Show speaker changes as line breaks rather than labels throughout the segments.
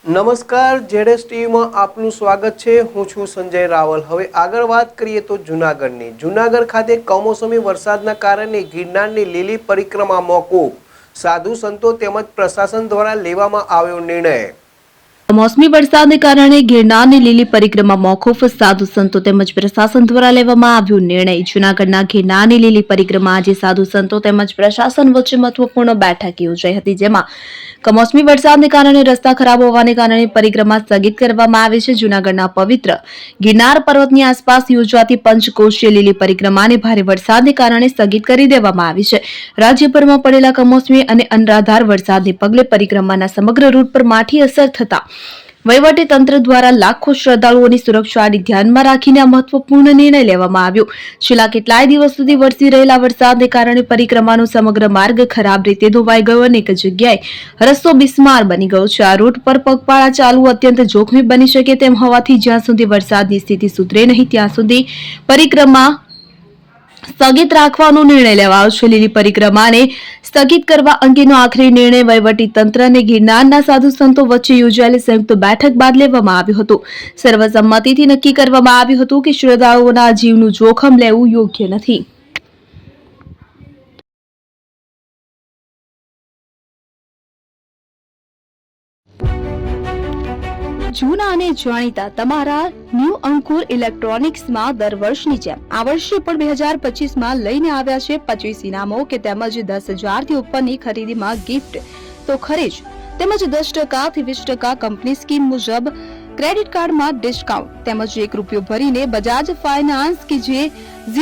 નમસ્કાર, જેડેસ ટીવીમાં આપનું સ્વાગત છે। હું છું સંજય રાવલ। હવે આગળ વાત કરીએ તો જૂનાગઢની। જૂનાગઢ ખાતે કમોસમી વરસાદના કારણે ગિરનારની લીલી પરિક્રમા મોકૂફ। સાધુ સંતો તેમજ પ્રશાસન દ્વારા લેવામાં આવ્યો નિર્ણય।
કમોસમી વરસાદને કારણે ગિરનારની લીલી પરિક્રમા મોકૂફ। સાધુ સંતો તેમજ પ્રશાસન દ્વારા લેવામાં આવ્યો નિર્ણય। જૂનાગઢના ગિરનારની લીલી પરિક્રમા આજે સાધુ સંતો તેમજ પ્રશાસન વચ્ચે મહત્વપૂર્ણ બેઠક યોજાઈ હતી, જેમાં કમોસમી વરસાદને કારણે રસ્તા ખરાબ હોવાને કારણે પરિક્રમા સ્થગિત કરવામાં આવી છે। જૂનાગઢના પવિત્ર ગિરનાર પર્વતની આસપાસ યોજાતી પંચકોશીય લીલી પરિક્રમાને ભારે વરસાદને કારણે સ્થગિત કરી દેવામાં આવી છે। રાજ્યભરમાં પડેલા કમોસમી અને અનરાધાર વરસાદને પગલે પરિક્રમાના સમગ્ર રૂટ પર માઠી અસર થતા વહીવટી તંત્ર દ્વારા લાખો શ્રદ્ધાળુઓની સુરક્ષાને ધ્યાનમાં રાખીને આ મહત્વપૂર્ણ નિર્ણય લેવામાં આવ્યો। છેલ્લા કેટલાય દિવસ સુધી વરસી રહેલા વરસાદને કારણે પરિક્રમાનો સમગ્ર માર્ગ ખરાબ રીતે ધોવાઈ ગયો અને એક જગ્યાએ રસ્તો બિસ્માર બની ગયો છે। આ રૂટ પર પગપાળા ચાલવું અત્યંત જોખમી બની શકે તેમ હોવાથી જ્યાં સુધી વરસાદની સ્થિતિ સુધરે નહીં ત્યાં સુધી પરિક્રમા સ્થગિત રાખવાનો નિર્ણય લેવાયો છે। લીલી પરિક્રમાને સ્થગિત કરવા અંગેનો આખરી નિર્ણય વહીવટી તંત્ર અને ગિરનારના સાધુ સંતો વચ્ચે યોજાયેલી સંયુક્ત બેઠક બાદ લેવામાં આવ્યો હતો। સર્વસંમતિથી નક્કી કરવામાં આવ્યું હતું કે શ્રદ્ધાળુઓના જીવનું જોખમ લેવું યોગ્ય નથી। જૂના અને જાણીતા તમારા ન્યૂ અંકુર ઇલેક્ટ્રોનિક્સમાં દર વર્ષની જેમ આ વર્ષે પણ 2025માં લઈને આવ્યા છે 25 ઇનામો કે તેમજ 10,000 થી ઉપરની ખરીદીમાં ગિફ્ટ તો ખરીદ તેમજ 10% થી 20% કંપની સ્કીમ મુજબ ક્રેડિટ કાર્ડમાં ડિસ્કાઉન્ટ તેમજ ₹1 ભરીને બજાજ ફાઇનાન્સ કે જે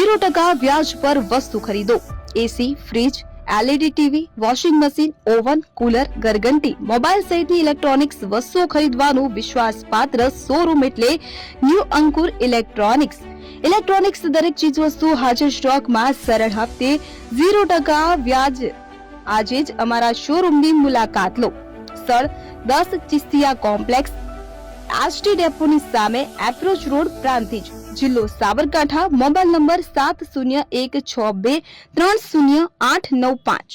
0% વ્યાજ પર વસ્તુ ખરીદો। AC, fridge, LED TV, washing machine, oven, cooler, ગરગંટી, મોબાઈલ સહિતની ઇલેક્ટ્રોનિક્સ વસ્તુઓ ખરીદવાનું વિશ્વાસપાત્ર શોરૂમ એટલે ન્યૂ અંકુર ઇલેક્ટ્રોનિક્સ। ઇલેક્ટ્રોનિક્સ દરેક ચીજ વસ્તુ હાજર સ્ટોકમાં સરળ હપ્તે 0% વ્યાજ। આજે જ અમારા શોરૂમની મુલાકાત લો। સ્થળ 10 ચિસ્તિયા કોમ્પ્લેક્સ, આરટી ડેપોની સામે, એપ્રોચ રોડ, પ્રાંતિજ, જિલ્લો Sabarkantha. Mobile number 7012630895।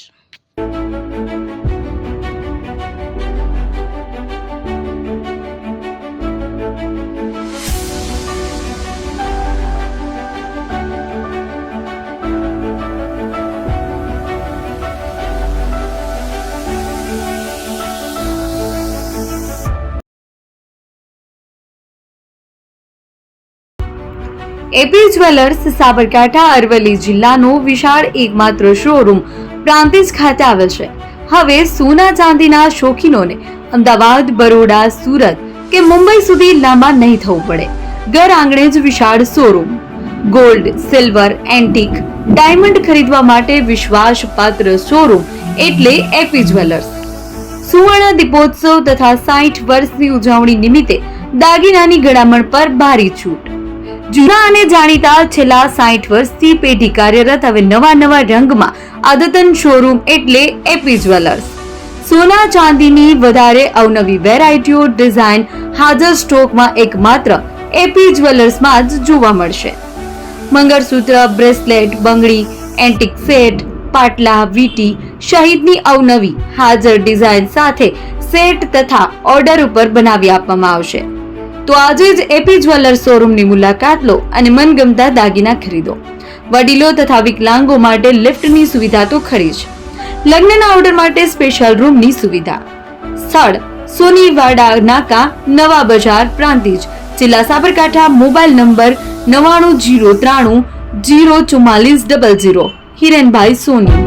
AP jewellers Sabarkantha Aravalli જિલ્લાનો વિશાળ એકમાત્ર શોરૂમ પ્રાંતિજ ખાતે આવેલ છે। હવે સોના ચાંદીના શોખીનોને અમદાવાદ, બરોડા, સુરત કે મુંબઈ સુધી લાંબા નહીં થવું પડે। ઘર આંગણે જ વિશાળ showroom. Gold, silver, antique, diamond ખરીદવા માટે વિશ્વાસપાત્ર શોરૂમ એટલે એપી જ્વેલર્સ। સુવર્ણ દીપોત્સવ તથા 60 વર્ષની ઉજવણી નિમિત્તે દાગીનાની ગળામણ પર ભારી છૂટ। જૂના અને જાણીતા છેલ્લા 60 વર્ષથી પેઢી કાર્યરત હવે નવા રંગમાં અદ્યતન શોરૂમ એટલે એપી જ્વેલર્સ। સોના ચાંદીની વધારે અવનવી વેરાયટીઓ, ડિઝાઇન હાજર સ્ટોકમાં એકમાત્ર એપી જ્વેલર્સમાં જ જોવા મળશે। મંગળસૂત્ર, બ્રેસલેટ, બંગડી, એન્ટિક સેટ, પાટલા, વીટી સહિતની અવનવી હાજર ડિઝાઇન સાથે સેટ તથા ઓર્ડર ઉપર બનાવી આપવામાં આવશે। તો આજે જ એપી જ્વેલર્સ શોરૂમની મુલાકાત લો અને મનગમતા દાગીના ખરીદો। વડીલો તથા વિકલાંગો માટે લિફ્ટની સુવિધા તો ખરી જ, લગ્નના ઓર્ડર માટે સ્પેશિયલ રૂમની સુવિધા। સ્થળ સોનીવાડા નાકા, નવા બજાર, પ્રાંતિજ, જિલ્લા સાબરકાંઠા। Mobile number 9903304400। હિરેનભાઈ સોની।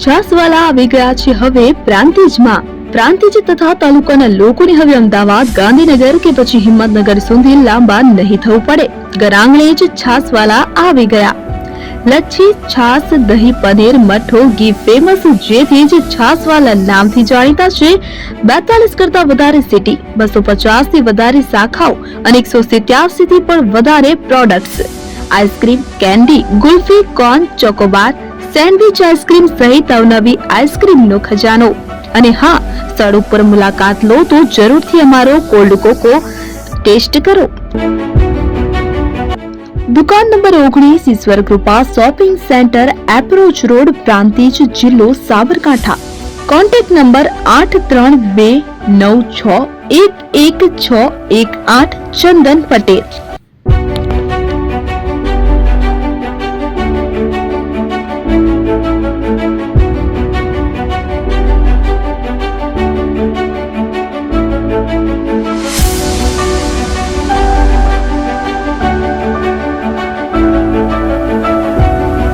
છાસવાલા આવી ગયા છે હવે પ્રાંતિજમાં। પ્રાંતિજ તથા તાલુકાના લોકોને હવે અમદાવાદ, ગાંધીનગર કે પછી હિંમતનગર સુધી લાંબા નહીં થવું પડે। ઘર આંગણે જ છાસવાલા આવી ગયા। લચ્છી, છાસ, દહીં, પનીર, મઠ્ઠો, ઘી ફેમસ, જેથી જ છાસવાલા નામથી જાણીતા છે। 42 કરતા વધારે સિટી, 250 થી વધારે શાખાઓ અને 187 થી પણ વધારે products. Ice cream, candy, kulfi, corn, Chocobar, sandwich ice cream સહિત અવનવી આઈસ્ક્રીમનો ખજાનો। અને હા, સ્થળ ઉપર મુલાકાત લો તો જરૂરથી અમારો કોલ્ડ કોકો ટેસ્ટ કરો।
દુકાન નંબર 19 Ishwar Krupa shopping centre, approach road, Prantij, જિલ્લો સાબરકાંઠા. Contact number 8329611618 Chandan Patel.